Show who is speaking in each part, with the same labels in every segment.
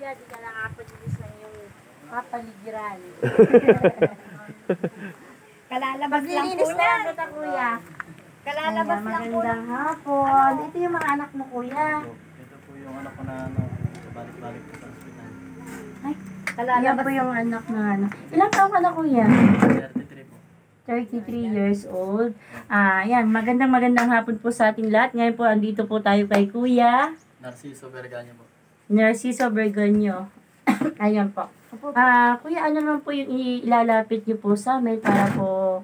Speaker 1: kuya, di ka nakapagdis na yung kapaligiran.
Speaker 2: Kalalabas lang po
Speaker 1: Maglilinis na
Speaker 2: yan.
Speaker 1: agad kuya.
Speaker 2: Kalalabas lang po.
Speaker 1: Magandang hapon. Ito yung mga anak mo kuya.
Speaker 3: Ito po yung anak ko na balik-balik po sa hospital.
Speaker 1: Ay, yan
Speaker 2: Kalalabas
Speaker 1: po yung anak na ano. Ilang taong ka na kuya?
Speaker 3: 33 po.
Speaker 1: 33 years old. Yan, magandang hapon po sa ating lahat. Ngayon po, andito po tayo kay Kuya
Speaker 3: Narciso Verganya po.
Speaker 1: Narciso Bergonio. Ayan po. Kuya, ano naman po yung ilalapit niyo po sa amin para po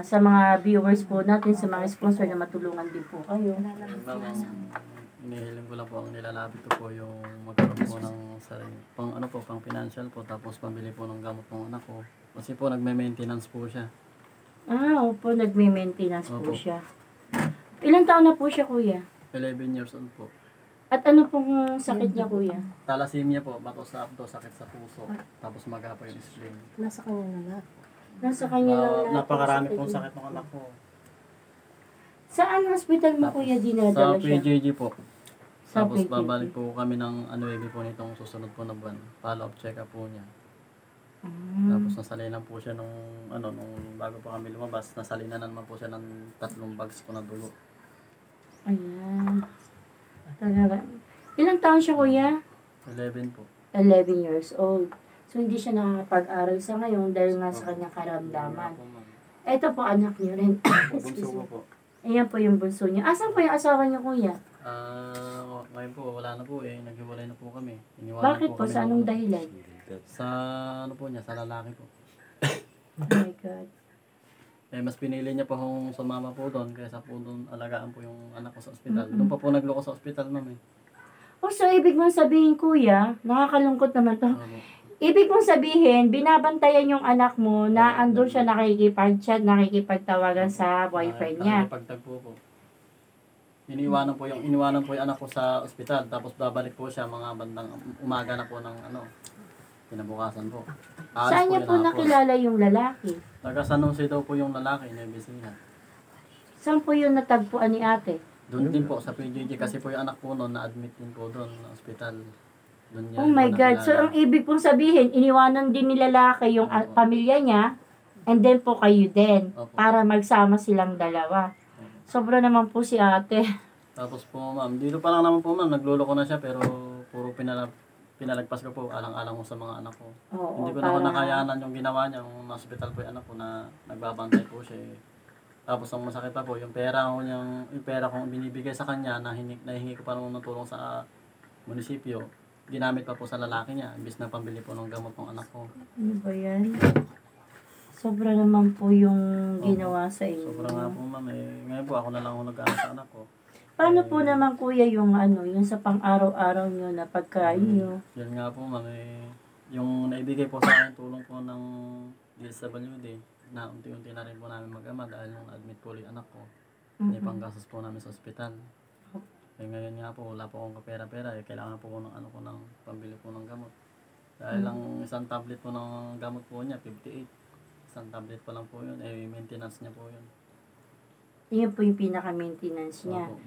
Speaker 1: sa mga viewers po natin, sa mga sponsor na matulungan din po kayo.
Speaker 3: Inihiling ko lang po ang nilalapit ko po yung magkaroon po ng sarili. Pang financial po, tapos pambili po ng gamot ng anak ko. Kasi po nagme-maintenance po siya.
Speaker 1: Opo, nagme-maintenance po
Speaker 3: Opo.
Speaker 1: siya. Ilang taon na po siya, kuya?
Speaker 3: 11 years old po.
Speaker 1: At ano pong sakit niya, kuya?
Speaker 3: Thalassemia po, bato sa abdo, sakit sa puso. Tapos maga po yung spleen.
Speaker 2: Nasa kanya na lahat.
Speaker 1: Nasa kanya lang lahat
Speaker 3: Napakarami
Speaker 1: ang
Speaker 3: pong
Speaker 1: niya.
Speaker 3: sakit ng anak ko.
Speaker 1: Saan hospital mo, kuya, dinadala
Speaker 3: Sa
Speaker 1: siya?
Speaker 3: PJG po.
Speaker 1: Sa
Speaker 3: Tapos
Speaker 1: PJG.
Speaker 3: babalik po kami ng po nitong susunod po na buwan. Follow-up check-up po niya. Tapos nasalinan po siya nung bago po kami lumabas, nasalinan naman po siya ng 3 bags po na dugo.
Speaker 1: Ayan. Talaga. Ilang taon siya, kuya?
Speaker 3: 11 po.
Speaker 1: 11 years old. So, hindi siya nakakapag-aral sa ngayon dahil nga sa kanyang karamdaman. Ito po, anak niyo rin.
Speaker 3: Bunso ko po.
Speaker 1: Ayan po yung bunso niya. Asan po yung asawa niyo, kuya?
Speaker 3: Ngayon po, wala na po eh. Naghiwalay na po kami. Iniwanan
Speaker 1: Bakit po?
Speaker 3: kami
Speaker 1: Sa
Speaker 3: ng-
Speaker 1: anong dahilan?
Speaker 3: Sa sa lalaki po.
Speaker 1: Oh my God.
Speaker 3: Eh, mas pinili niya pa kung sumama po doon kaysa po doon alagaan po yung anak ko sa ospital. Doon pa po nagloko sa ospital ma'am eh.
Speaker 1: So, ibig mong sabihin, kuya, nakakalungkot naman to.
Speaker 3: Ano,
Speaker 1: Ibig mong sabihin, binabantayan yung anak mo na andun siya nakikipag-chat, nakikipagtawagan sa boyfriend niya.
Speaker 3: Pagtagpo po. Iniwanan po yung anak ko sa ospital, tapos babalik po siya mga bandang umaga na po ng kinabukasan po. Aalis
Speaker 1: Saan niya
Speaker 3: yun
Speaker 1: po
Speaker 3: hapon.
Speaker 1: nakilala yung lalaki?
Speaker 3: Taga San Jose daw po yung lalaki na bisina.
Speaker 1: Saan po yung natagpuan ni ate?
Speaker 3: Doon din po sa PJJ kasi po yung anak po noon na-admit din po doon sa ospital. Doon niya
Speaker 1: Oh my
Speaker 3: po
Speaker 1: God. So,
Speaker 3: nakilala.
Speaker 1: ang ibig pong sabihin, iniwanan din ni lalaki yung
Speaker 3: Opo.
Speaker 1: pamilya niya, and then po kayo din,
Speaker 3: Opo.
Speaker 1: para magsama silang dalawa. Sobra naman po si ate.
Speaker 3: Tapos po ma'am, dito pa lang naman po ma'am, nagluloko na siya pero puro pinalagpas ko po, alang-alang ko sa mga anak ko.
Speaker 1: Oo,
Speaker 3: Hindi ko na nakayanan yung ginawa niya, yung hospital po yung anak ko na nagbabantay po siya. Tapos ang masakit pa po, yung pera kong binibigay sa kanya, nahingi ko pa naman ng tulong sa munisipyo, ginamit pa po sa lalaki niya, imbis na pambili po ng gamot ng anak ko.
Speaker 1: Ano ba yan? Sobra naman po yung ginawa sa inyo.
Speaker 3: Sobrang nga po ma'am, ngayon po ako na lang ako nag-aaral sa anak ko.
Speaker 1: Paano po naman kuya yung yung sa pang-araw-araw nyo na pagkain nyo?
Speaker 3: Yan nga po ma'am, yung naibigay po sa akin tulong po ng DSWD, na unti-unti na rin po namin mag-ama dahil yung admit po yung anak ko. May panggastos po namin sa ospital. Ngayon nga po, wala po akong kapera-pera. Kailangan po ko ng pambili po ng gamot. Dahil lang isang tablet po ng gamot po niya, 58. Isang tablet pa lang po yun. Maintenance niya po yun.
Speaker 1: Yun po yung pinaka-maintenance niya.
Speaker 3: Opo.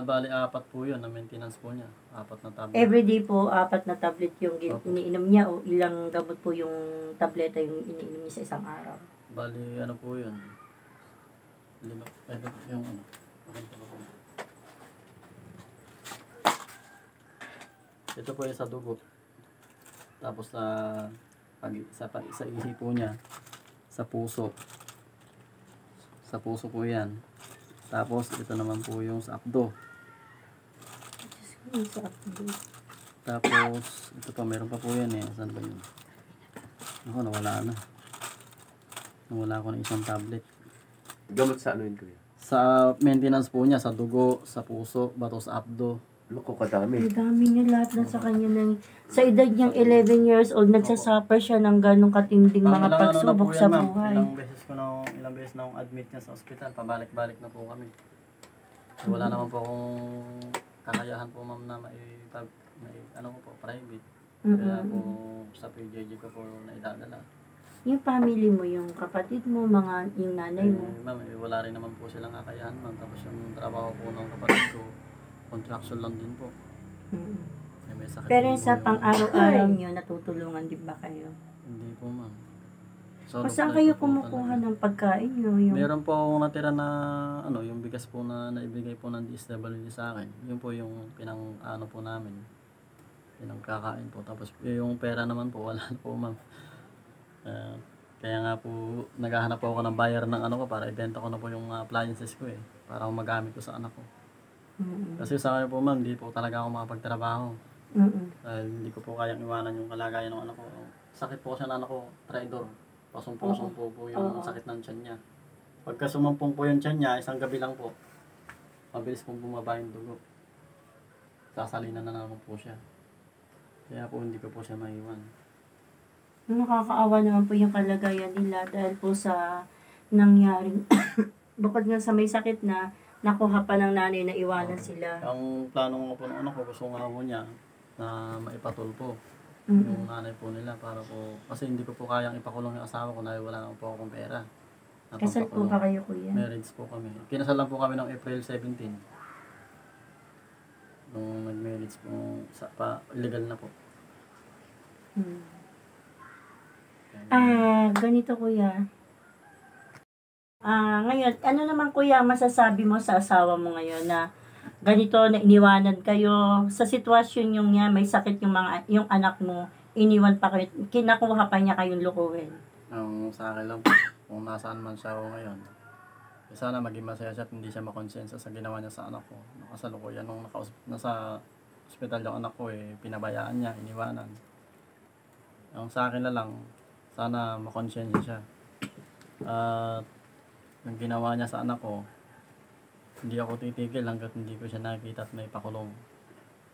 Speaker 3: Bali, 4 po yun na maintenance po niya. 4 na tablet.
Speaker 1: Everyday po, 4 na tablet yung
Speaker 3: Opo.
Speaker 1: iniinom niya o ilang gamot po yung tableta yung iniinom niya sa isang araw.
Speaker 3: Bali, ano po yun? 5. Ito yung ano. Ito po yung sa dugo. Tapos sa ihi po niya. Sa puso. Sa puso po yan. Tapos ito naman po yung sa abdo. Tapos ito pa, meron pa po yan eh. Saan ba yun? Ako, nawala na. Nawala ko ng isang tablet.
Speaker 4: Gamot sa ano yun, kuya?
Speaker 3: Sa maintenance po niya, sa dugo, sa puso, bato sa abdo.
Speaker 4: Loko kadami.
Speaker 1: Ang dami niya lahat na sa kanya sa edad niyang 11 years old, nagsasuffer siya ng ganong katinding mga pagsubok sa buhay.
Speaker 3: Ilang beses na akong admit niya sa ospital, pabalik-balik na po kami. So, wala naman po akong kakayahan po ma'am na private. Kaya po sa PJJ ko po naidadala.
Speaker 1: Yung family mo, yung kapatid mo, yung nanay mo.
Speaker 3: Ma'am, wala rin naman po silang kakayahan ma'am. Tapos yung trabaho po ng kapatid ko, contraction lang din po. may sakit
Speaker 1: Pero
Speaker 3: din po
Speaker 1: sa
Speaker 3: yung-
Speaker 1: pang-araw-araw nyo, natutulungan din ba kayo?
Speaker 3: Hindi po ma'am.
Speaker 1: O saan kayo kumukuha ng pagkain nyo? Yung...
Speaker 3: Meron po akong natira na yung bigas po na naibigay po ng DSWD sa akin. Yun po yung po namin. Pinangkakain po. Tapos yung pera naman po wala na po ma'am. Kaya nga po naghahanap po ako ng buyer ng ko para ibenta ko na po yung appliances ko para magamit ko sa anak ko.
Speaker 1: Mm-mm.
Speaker 3: Kasi sa akin po ma'am, hindi po talaga ako makapagtrabaho.
Speaker 1: Mm-mm.
Speaker 3: Dahil hindi ko po kayang iwanan yung kalagayan ng anak ko. Sakit po kasi ng anak ko, traidor. Pasumpo-sumpo po yung sakit ng tiyan niya. Pagka sumampong po yung tiyan niya, isang gabi lang po, mabilis pong bumaba yung dugo. Sasalinan na naman po siya. Kaya po hindi ko po siya maiwan.
Speaker 1: Nakakaawa naman po yung kalagayan nila dahil po sa nangyaring bukod nga sa may sakit na nakuha pa ng nanay na iwanan sila.
Speaker 3: Ang plano ko po ng anak ko, gusto nga po niya na maipatulpo
Speaker 1: Mm-mm.
Speaker 3: yung nanay po nila para po, kasi hindi ko po kayang ipakulong yung asawa ko dahil wala naman po akong pera.
Speaker 1: Kasal po ba kayo, kuya?
Speaker 3: Marriage po kami. Kinasal lang po kami ng April 17. Nung nag-marriage po, illegal na po.
Speaker 1: Ganito kuya. Ngayon, ano naman kuya masasabi mo sa asawa mo ngayon na ganito na iniwanan kayo sa sitwasyon yung niya may sakit yung anak mo, iniwan pa kayo, kinakuha pa niya kayong lukuhin.
Speaker 3: Ang sa akin lang po, kung nasaan man siya ako ngayon, sana maging masaya siya at hindi siya makonsensya sa ginawa niya sa anak ko. Nakasalukuyan nung nasa ospital yung anak ko pinabayaan niya, iniwanan. Ang sa akin na lang, sana makonsensya siya. At yung ginawa niya sa anak ko, hindi ako titigil hanggat hindi ko siya nakikita at may pakulong.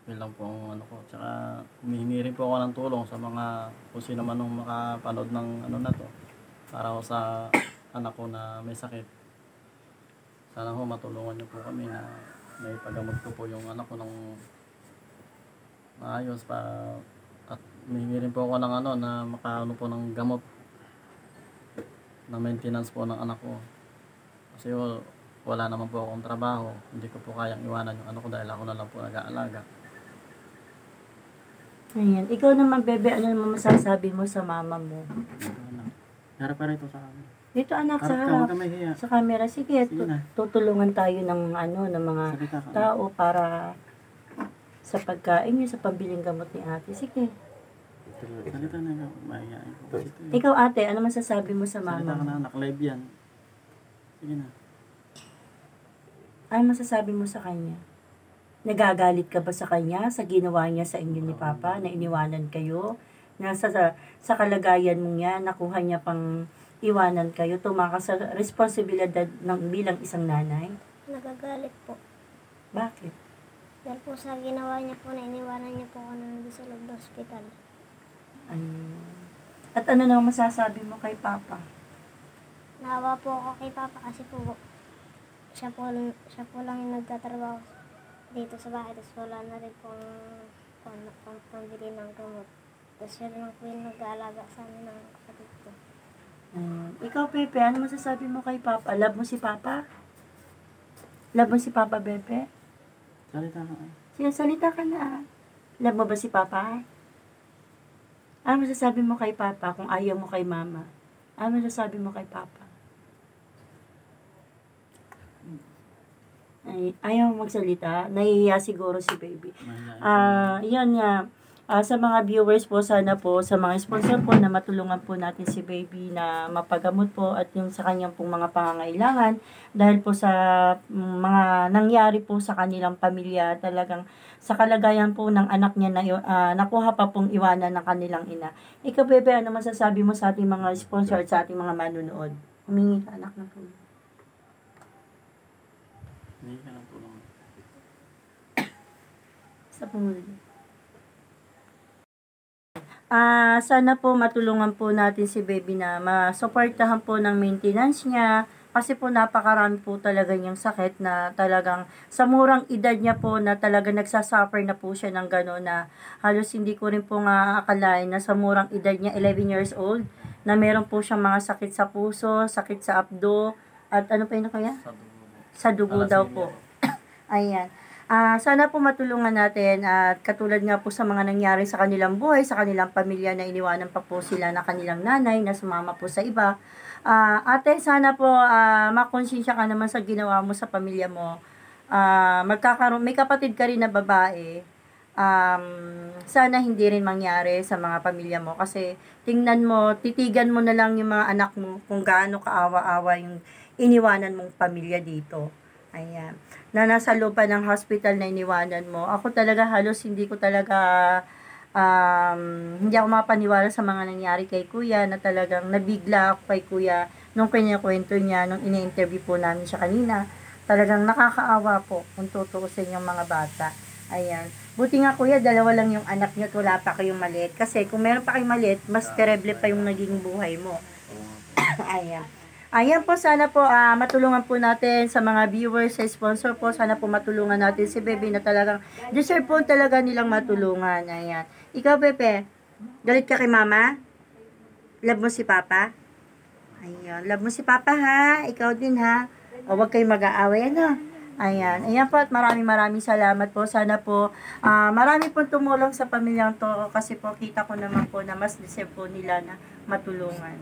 Speaker 3: Yun lang po ang ko. Tsaka humihingi rin po ako ng tulong sa mga kung sino man nung makapanood ng na to. Para ko sa anak ko na may sakit. Sana ho matulungan niyo po kami na may paggamot ko po yung anak ko ng maayos pa. At humihingi rin po ako ng na makaano po ng gamot na maintenance po ng anak ko. Kasi wala naman po akong trabaho. Hindi ko po kayang iwanan yung anak ko dahil ako na lang po nag-aalaga.
Speaker 1: Ayan. Ikaw naman, bebe, ano naman masasabi mo sa mama mo?
Speaker 3: Harap pa rito sa amin.
Speaker 1: Dito anak, sa
Speaker 3: Harap ka,
Speaker 1: harap.
Speaker 3: huwag ka mahihiya.
Speaker 1: Sa camera. Sige,
Speaker 3: Sige na.
Speaker 1: tutulungan tayo ng ng mga
Speaker 3: Salita ka.
Speaker 1: tao para sa pagkain niyo, sa pambiling gamot ni ate. Sige.
Speaker 3: Salita na ikaw. Mahihiyain ko.
Speaker 1: Ikaw ate, ano masasabi mo sa
Speaker 3: Salita
Speaker 1: mama
Speaker 3: ka
Speaker 1: mo?
Speaker 3: na anak. Live yan. Sige na.
Speaker 1: Ano masasabi mo sa kanya? Nagagalit ka ba sa kanya sa ginawa niya sa inyo ni Papa na iniwanan kayo? Na sa kalagayan mo niya, nakuha niya pang iwanan kayo, tumakas sa responsibilidad ng bilang isang nanay?
Speaker 5: Nagagalit po.
Speaker 1: Bakit?
Speaker 5: Dahil po sa ginawa niya po na iniwanan niya po ako nandun sa loob ng ospital.
Speaker 1: At ano naman masasabi mo kay Papa?
Speaker 5: Naawa po ako kay Papa kasi po siya po lang yung nagtatrabaho dito sa bahay. Tapos wala na rin pong pambili ng gamot. Tapos siya lang po yung nag-aalaga sa amin ng kapatid ko.
Speaker 1: Ikaw, Pepe, ano masasabi mo kay Papa? Love mo si Papa? Love mo si Papa, Pepe?
Speaker 3: Salita ka.
Speaker 1: Salita ka na. Love mo ba si Papa? Ano masasabi mo kay Papa kung ayaw mo kay Mama? Ano masasabi mo kay Papa? Ay, ayaw mo magsalita. Nahihiya siguro si baby.
Speaker 3: Mahihiyain ko.
Speaker 1: Yan nga. Sa mga viewers po, sana po, sa mga sponsor po na matulungan po natin si baby na mapagamot po at yung sa kanyang pong mga pangangailangan dahil po sa mga nangyari po sa kanilang pamilya, talagang sa kalagayan po ng anak niya na nakuha pa pong iwanan ng kanilang ina. Ikaw, bebe, ano masasabi mo sa ating mga sponsor at sa ating mga manunood? Humingi ka, anak na po.
Speaker 3: Hindi ka lang tulong.
Speaker 1: Sa pumuli. Sana po matulungan po natin si baby na masuportahan po ng maintenance niya kasi po napakarami po talaga niyang sakit na talagang sa murang edad niya po na talaga nagsasuffer na po siya ng gano'n na halos hindi ko rin po nga akalain na sa murang edad niya, 11 years old, na meron po siyang mga sakit sa puso, sakit sa abdo, at ano pa yun kaya?
Speaker 3: Sa dugo.
Speaker 1: Sa dugo daw
Speaker 3: Thalassemia.
Speaker 1: po. Ayan. Sana po matulungan natin at katulad nga po sa mga nangyari sa kanilang buhay, sa kanilang pamilya na iniwanan pa po sila na kanilang nanay na sumama po sa iba. Ate, sana po makonsensya ka naman sa ginawa mo sa pamilya mo. May kapatid ka rin na babae. Sana hindi rin mangyari sa mga pamilya mo kasi tingnan mo, titigan mo na lang yung mga anak mo kung gaano kaawa-awa yung iniwanan mong pamilya dito. Ayan. Na nasa lupa ng hospital na iniwanan mo. Ako talaga halos hindi ko talaga hindi ako mapaniwala sa mga nangyari kay kuya na talagang nabigla ako kay kuya nung kanya-kwento niya, nung ini-interview po namin siya kanina. Talagang nakakaawa po kung tutuusin yung mga bata. Ayan. Buti nga kuya, dalawa lang yung anak niya at wala pa kayong maliit. Kasi kung meron pa kayong maliit, mas terrible pa yung naging buhay mo. Ayan. Ayan po, sana po matulungan po natin sa mga viewers, sa sponsor po. Sana po matulungan natin si Bebe na talagang deserve po talaga nilang matulungan. Ayan. Ikaw, Bebe, galit ka kay mama? Love mo si papa? Ayan. Love mo si papa, ha? Ikaw din, ha? O, huwag kayong mag-aaway, ano? Ayan. Ayan po at maraming salamat po. Sana po marami pong tumulong sa pamilyang to kasi po kita ko naman po na mas deserve po nila na matulungan.